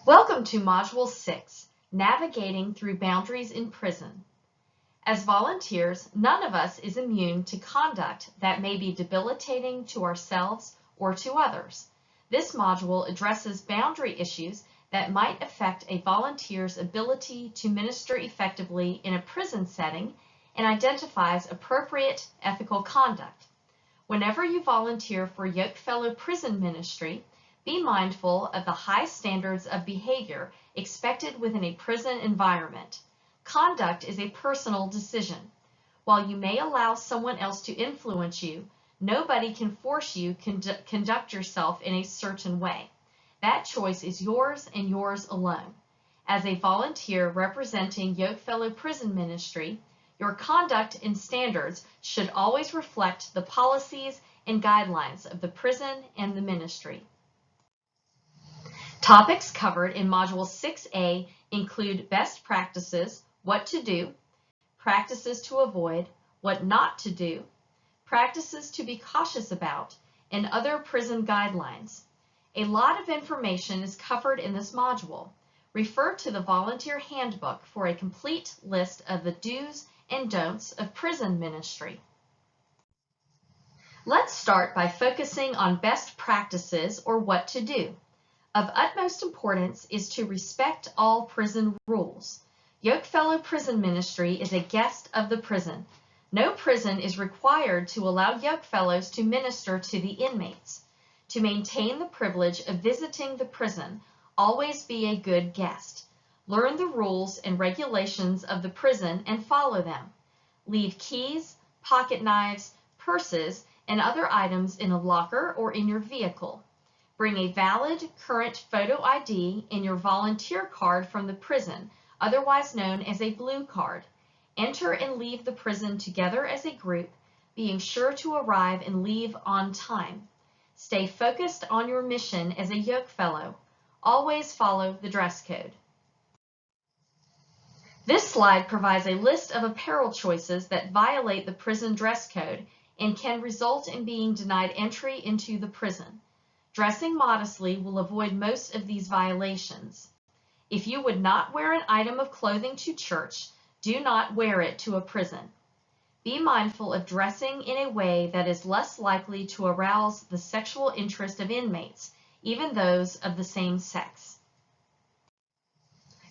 Welcome to Module 6, Navigating Through Boundaries in Prison. As volunteers, none of us is immune to conduct that may be debilitating to ourselves or to others. This module addresses boundary issues that might affect a volunteer's ability to minister effectively in a prison setting and identifies appropriate ethical conduct. Whenever you volunteer for Yokefellow prison ministry, be mindful of the high standards of behavior expected within a prison environment. Conduct is a personal decision. While you may allow someone else to influence you, nobody can force you to conduct yourself in a certain way. That choice is yours and yours alone. As a volunteer representing Yokefellow prison ministry, your conduct and standards should always reflect the policies and guidelines of the prison and the ministry. Topics covered in Module 6A include best practices, what to do, practices to avoid, what not to do, practices to be cautious about, and other prison guidelines. A lot of information is covered in this module. Refer to the Volunteer Handbook for a complete list of the do's and don'ts of prison ministry. Let's start by focusing on best practices or what to do. Of utmost importance is to respect all prison rules. Yokefellow prison ministry is a guest of the prison. No prison is required to allow Yokefellows to minister to the inmates. To maintain the privilege of visiting the prison, always be a good guest. Learn the rules and regulations of the prison and follow them. Leave keys, pocket knives, purses, and other items in a locker or in your vehicle. Bring a valid, current photo ID and your volunteer card from the prison, otherwise known as a blue card. Enter and leave the prison together as a group, being sure to arrive and leave on time. Stay focused on your mission as a Yokefellow. Always follow the dress code. This slide provides a list of apparel choices that violate the prison dress code and can result in being denied entry into the prison. Dressing modestly will avoid most of these violations. If you would not wear an item of clothing to church, do not wear it to a prison. Be mindful of dressing in a way that is less likely to arouse the sexual interest of inmates, even those of the same sex.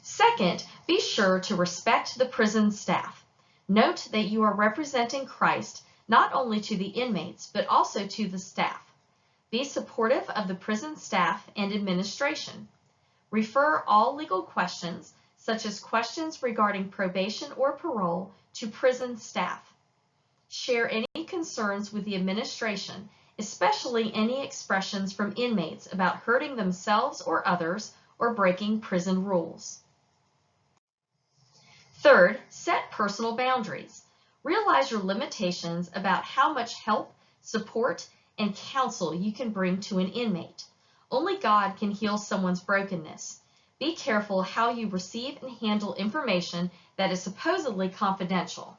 Second, be sure to respect the prison staff. Note that you are representing Christ not only to the inmates, but also to the staff. Be supportive of the prison staff and administration. Refer all legal questions, such as questions regarding probation or parole, to prison staff. Share any concerns with the administration, especially any expressions from inmates about hurting themselves or others or breaking prison rules. Third, set personal boundaries. Realize your limitations about how much help, support, and counsel you can bring to an inmate. Only God can heal someone's brokenness. Be careful how you receive and handle information that is supposedly confidential.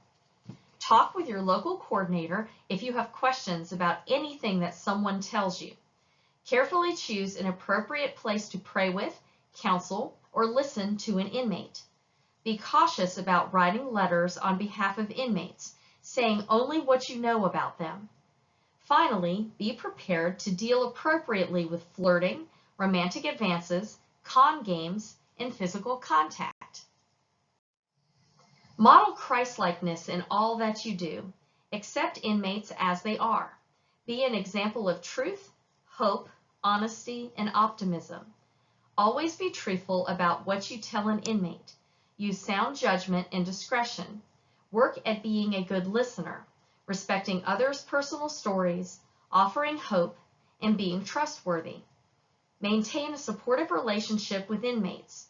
Talk with your local coordinator if you have questions about anything that someone tells you. Carefully choose an appropriate place to pray with, counsel, or listen to an inmate. Be cautious about writing letters on behalf of inmates, saying only what you know about them. Finally, be prepared to deal appropriately with flirting, romantic advances, con games, and physical contact. Model Christ-likeness in all that you do. Accept inmates as they are. Be an example of truth, hope, honesty, and optimism. Always be truthful about what you tell an inmate. Use sound judgment and discretion. Work at being a good listener, respecting others' personal stories, offering hope, and being trustworthy. Maintain a supportive relationship with inmates.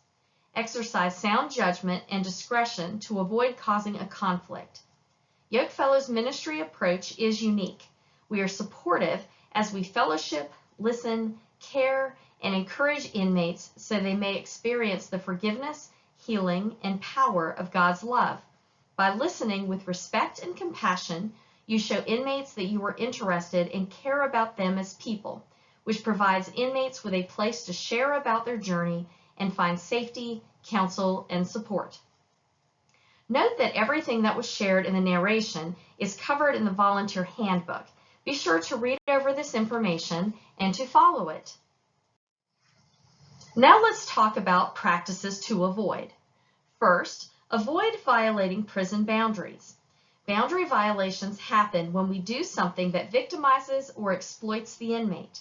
Exercise sound judgment and discretion to avoid causing a conflict. Yokefellow's ministry approach is unique. We are supportive as we fellowship, listen, care, and encourage inmates so they may experience the forgiveness, healing, and power of God's love. By listening with respect and compassion, you show inmates that you are interested and care about them as people, which provides inmates with a place to share about their journey and find safety, counsel, and support. Note that everything that was shared in the narration is covered in the volunteer handbook. Be sure to read over this information and to follow it. Now let's talk about practices to avoid. First, avoid violating prison boundaries. Boundary violations happen when we do something that victimizes or exploits the inmate.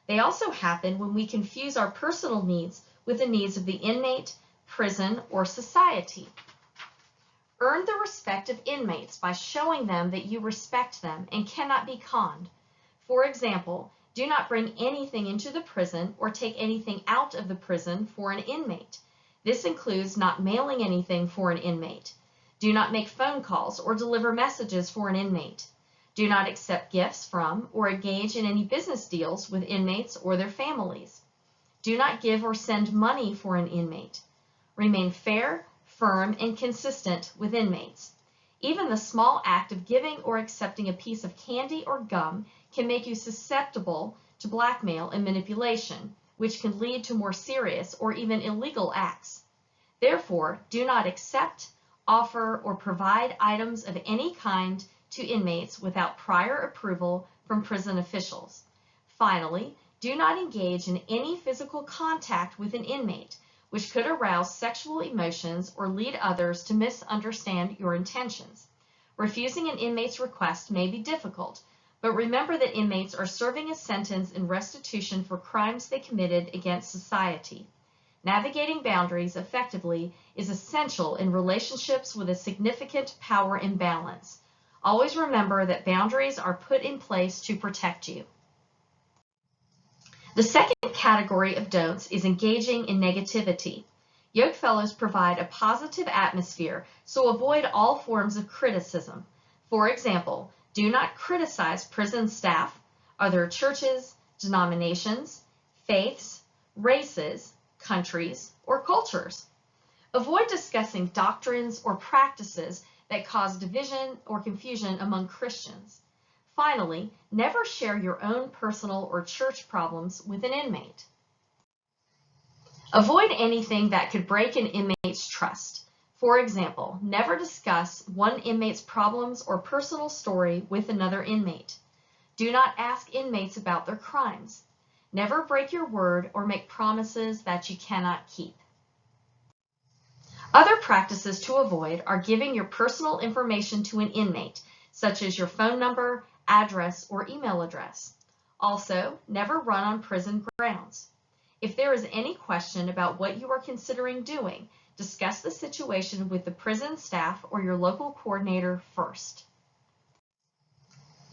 They also happen when we confuse our personal needs with the needs of the inmate, prison, or society. Earn the respect of inmates by showing them that you respect them and cannot be conned. For example, do not bring anything into the prison or take anything out of the prison for an inmate. This includes not mailing anything for an inmate. Do not make phone calls or deliver messages for an inmate. Do not accept gifts from or engage in any business deals with inmates or their families. Do not give or send money for an inmate. Remain fair, firm, and consistent with inmates. Even the small act of giving or accepting a piece of candy or gum can make you susceptible to blackmail and manipulation, which can lead to more serious or even illegal acts. Therefore, do not accept, offer, or provide items of any kind to inmates without prior approval from prison officials. Finally, do not engage in any physical contact with an inmate, which could arouse sexual emotions or lead others to misunderstand your intentions. Refusing an inmate's request may be difficult, but remember that inmates are serving a sentence in restitution for crimes they committed against society. Navigating boundaries effectively is essential in relationships with a significant power imbalance. Always remember that boundaries are put in place to protect you. The second category of don'ts is engaging in negativity. Yokefellows provide a positive atmosphere, so avoid all forms of criticism. For example, do not criticize prison staff, other churches, denominations, faiths, races, countries, or cultures. Avoid discussing doctrines or practices that cause division or confusion among Christians. Finally, never share your own personal or church problems with an inmate. Avoid anything that could break an inmate's trust. For example, never discuss one inmate's problems or personal story with another inmate. Do not ask inmates about their crimes. Never break your word or make promises that you cannot keep. Other practices to avoid are giving your personal information to an inmate, such as your phone number, address, or email address. Also, never run on prison grounds. If there is any question about what you are considering doing, discuss the situation with the prison staff or your local coordinator first.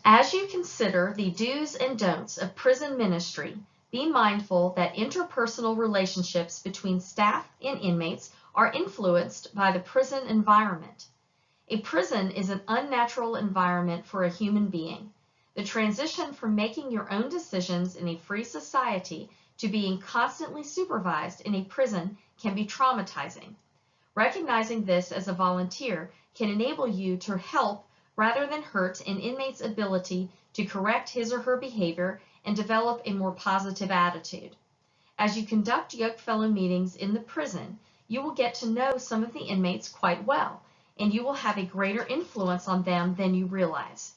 As you consider the do's and don'ts of prison ministry, be mindful that interpersonal relationships between staff and inmates are influenced by the prison environment. A prison is an unnatural environment for a human being. The transition from making your own decisions in a free society to being constantly supervised in a prison can be traumatizing. Recognizing this as a volunteer can enable you to help rather than hurt an inmate's ability to correct his or her behavior and develop a more positive attitude. As you conduct Yokefellow meetings in the prison, you will get to know some of the inmates quite well, and you will have a greater influence on them than you realize.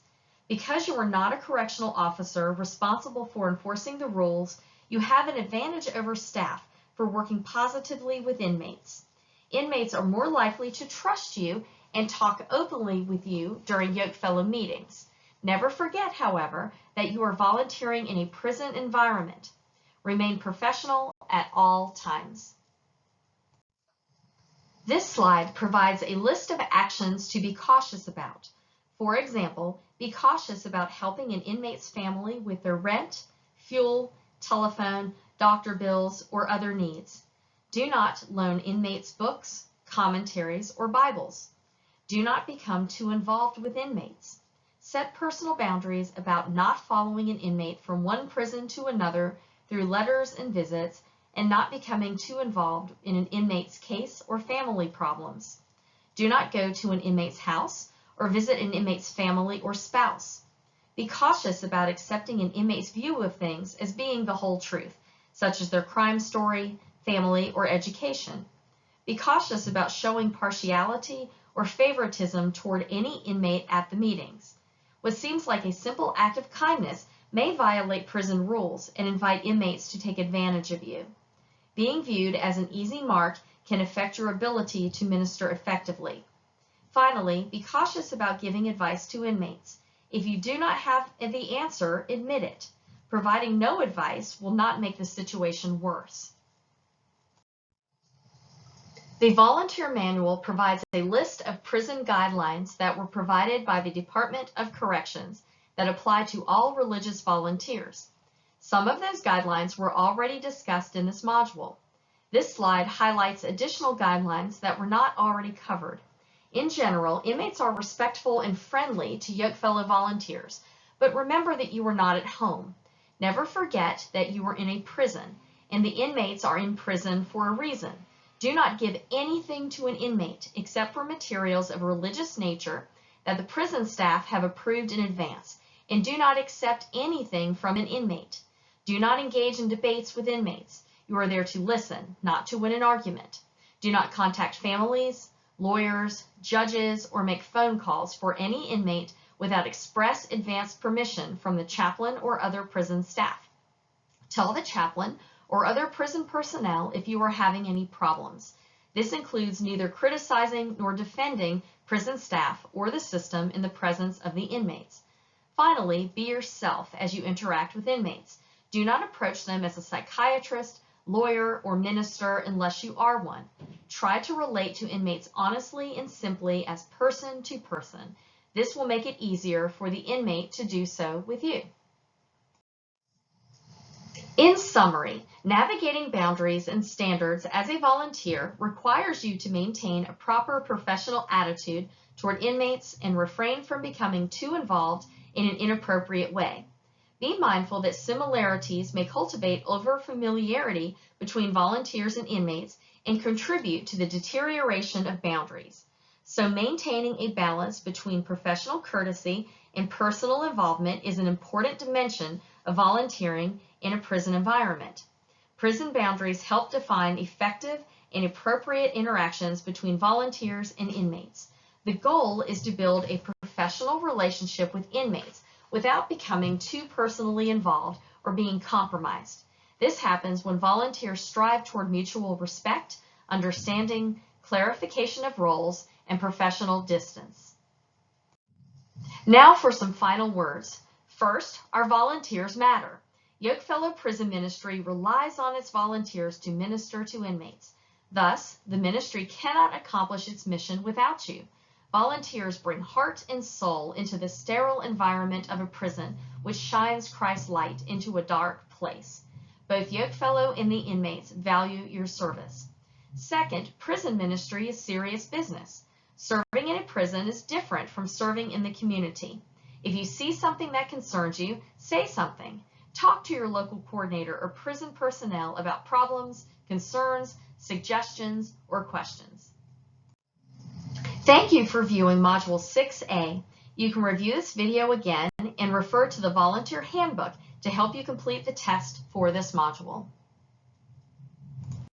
Because you are not a correctional officer responsible for enforcing the rules, you have an advantage over staff for working positively with inmates. Inmates are more likely to trust you and talk openly with you during Yokefellow meetings. Never forget, however, that you are volunteering in a prison environment. Remain professional at all times. This slide provides a list of actions to be cautious about. For example, be cautious about helping an inmate's family with their rent, fuel, telephone, doctor bills, or other needs. Do not loan inmates books, commentaries, or Bibles. Do not become too involved with inmates. Set personal boundaries about not following an inmate from one prison to another through letters and visits, and not becoming too involved in an inmate's case or family problems. Do not go to an inmate's house or visit an inmate's family or spouse. Be cautious about accepting an inmate's view of things as being the whole truth, such as their crime story, family, or education. Be cautious about showing partiality or favoritism toward any inmate at the meetings. What seems like a simple act of kindness may violate prison rules and invite inmates to take advantage of you. Being viewed as an easy mark can affect your ability to minister effectively. Finally, be cautious about giving advice to inmates. If you do not have the answer, admit it. Providing no advice will not make the situation worse. The Volunteer Manual provides a list of prison guidelines that were provided by the Department of Corrections that apply to all religious volunteers. Some of those guidelines were already discussed in this module. This slide highlights additional guidelines that were not already covered. In general, inmates are respectful and friendly to Yokefellow volunteers, but remember that you are not at home. Never forget that you are in a prison, and the inmates are in prison for a reason. Do not give anything to an inmate except for materials of religious nature that the prison staff have approved in advance, and do not accept anything from an inmate. Do not engage in debates with inmates. You are there to listen, not to win an argument. Do not contact families, lawyers, judges, or make phone calls for any inmate without express advance permission from the chaplain or other prison staff. Tell the chaplain or other prison personnel if you are having any problems. This includes neither criticizing nor defending prison staff or the system in the presence of the inmates. Finally, be yourself as you interact with inmates. Do not approach them as a psychiatrist, lawyer, or minister unless you are one. Try to relate to inmates honestly and simply as person to person. This will make it easier for the inmate to do so with you. In summary, navigating boundaries and standards as a volunteer requires you to maintain a proper professional attitude toward inmates and refrain from becoming too involved in an inappropriate way. Be mindful that similarities may cultivate over-familiarity between volunteers and inmates and contribute to the deterioration of boundaries. So maintaining a balance between professional courtesy and personal involvement is an important dimension of volunteering in a prison environment. Prison boundaries help define effective and appropriate interactions between volunteers and inmates. The goal is to build a professional relationship with inmates without becoming too personally involved or being compromised. This happens when volunteers strive toward mutual respect, understanding, clarification of roles, and professional distance. Now for some final words. First, our volunteers matter. Yokefellow Prison Ministry relies on its volunteers to minister to inmates. Thus, the ministry cannot accomplish its mission without you. Volunteers bring heart and soul into the sterile environment of a prison, which shines Christ's light into a dark place. Both Yokefellow and the inmates value your service. Second, prison ministry is serious business. Serving in a prison is different from serving in the community. If you see something that concerns you, say something. Talk to your local coordinator or prison personnel about problems, concerns, suggestions, or questions. Thank you for viewing Module 6A. You can review this video again and refer to the Volunteer Handbook to help you complete the test for this module.